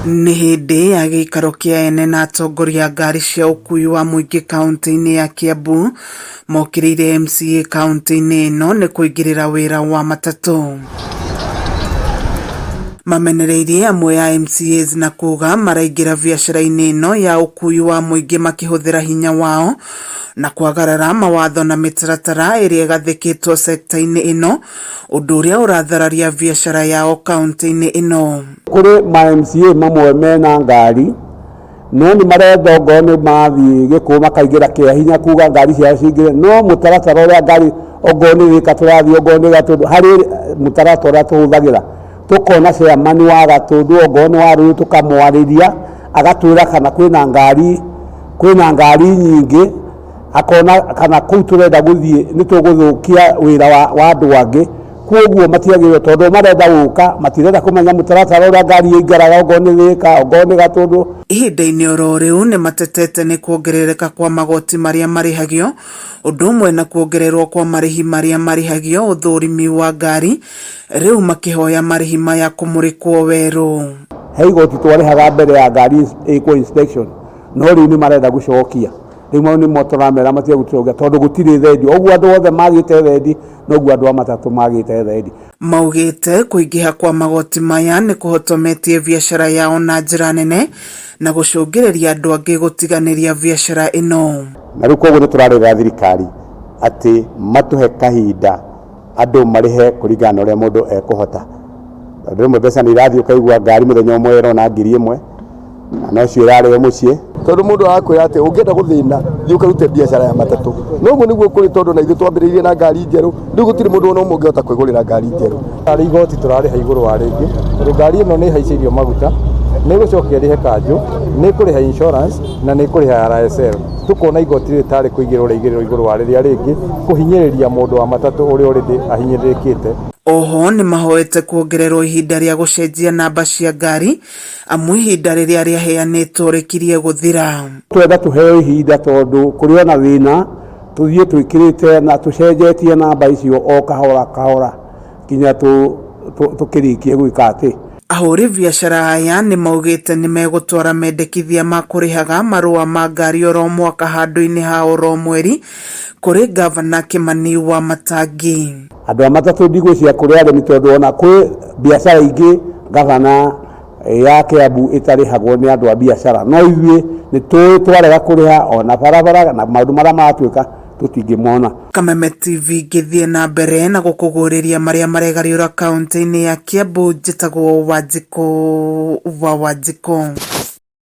Nĩ hĩndĩ ya gĩikaro kĩa ene na atongoria ngari cia ũkui wa mũingĩ kaunti-inĩ ya Kiambu mokĩrĩire MCA kaunti-inĩ ĩno nĩ kũingĩrĩra wĩra wa matatũ. Mamenereirie amwe ya MCAs na kuga maraingĩra biacara-inĩ ĩno ya ũkui wa mũingĩ makĩhũthĩra hinya wao na kwagarara mawatho na mĩtaratara ĩrĩa ĩgathĩkĩtwo sekta-inĩ ĩno, ũndũ ũrĩa ũrathararia biacara yao kaunti-inĩ ĩno. Kũrĩ ma MCA mamwe mena ngari no nĩ marenda ngo nĩ mathiĩ gĩkũ makaingĩra kĩa hinya kuga ngari ciao cingĩre, no mũtaratara ũrĩa ngari ngo nĩ wĩka tũrathiĩ ngo nĩ Gatũndũ harĩ mũtaratara tũhũthagĩra tukona chairman wa Gatũndũ ngo nĩ warũĩ tukamwarĩria agatwĩra kana kwĩna ngari nyingĩ, akona kana kũu tũrenda gũthiĩ nĩ tũgũthũkia wĩra wa andũ angĩ, kwoguo matiagĩrĩirwo tondũ marenda gũka matirenda kũmenya mũtaratara ũrĩa ngari ĩingĩraga ngo nĩ Thĩka ngo nĩ Gatũndũ. Ihinda-inĩ oro rĩu nĩ matetete nĩ kuongerereka kwa magoti marĩa marĩhagio, ũndũ ũmwe na kuongererwo kwa marĩhi marĩa marĩhagio ũthũrimi wa ngari, rĩu makĩhoya marĩhi maya kũmũrĩkwo werũ. He igoti twarĩhaga mbere ya ngari ĩkwo inspection, no rĩu nĩ marenda gũcokia. Rĩu mau nĩmo tũramera matige gũtũcokia tondũ gũtirĩ thendi, ũguo andũ othe magĩte thendi noguo andũ a matatũ magĩte thendi. Maugĩte kũingĩha kwa magoti maya nĩ kũhotometie biacara yao na njĩra nene na gũcũngĩrĩria andũ angĩ gũtiganĩria biacara ĩno. Na rĩu kwoguo nĩ tũrarĩrĩra thirikari atĩ matũhe kahinda andũ marĩhe kũringana na ũrĩa mũndũ ekũhota. Rĩmwe mbeca nĩ irathiĩ ũkaigua ngari mũthenya ũmwe ĩrona 1,000 na no cio ĩrarĩo mũciĩ. Tondũ mũndũ arakwĩra atĩ ũngĩenda gũthĩna thiĩ ũkarute biacara ya matatũ. Noguo nĩguo kũrĩ tondũ na ithuĩ twambĩrĩirie na ngari njerũ, rĩu gũtirĩ mũndũ ona ũmwe ũngĩhota kwĩgũrĩra ngari njerũ. Harĩ igoti tũrarĩha igũrũ wa rĩngĩ tondũ ngari ĩno nĩ ĩhaicĩirio maguta, nĩ ĩgũcokia ĩrĩhe kanjũ, nĩ ĩkũrĩha insurance na nĩ ĩkũrĩha RSL. Tũkona igoti rĩtarĩ kũigĩrwo rĩigĩrĩrwo igũrũ wa rĩrĩa rĩngĩ kũhinyĩrĩria mũndũ wa matatũ ũrĩa already ahinyĩrĩrĩkĩte. Oho nĩ mahoete kuongererwo ihinda rĩa gũcenjia namba cia ngari amu ihinda rĩrĩa rĩaheanĩtwo rĩkirie gũthira. Twenda tũheo ihinda tondũ kũrĩ ona thĩna tũthiĩ twĩkĩrĩte na tũcenjetie namba icio o kahora kahora kinya tũkĩrĩkie gwĩka atĩ. Ahũri biacara aya nĩ maugĩte nĩ megũtwara mendekithia ma kũrĩhaga marũa ma ngari oro mwaka handũ-inĩ ha oro mweri kũrĩ Gavana Kimani Wamatangi. Andũ a matatũ ndigwĩciria kũrĩ arĩmi tondũ ona kwĩ biacara ingĩ Gavana ya Kiambu ĩtarĩhagwo nĩ andũ a biacara, no ithuĩ nĩ twarega kũrĩha ona barabara na maũndũ marĩa maratuĩka tũtingĩmona. Kameme TV ngĩthiĩ na mbere na gũkũgũrĩria marĩa maregariũra kaunti-inĩ ya Kiambu, njĩtagwo Wanjikũ wa Wanjikũ.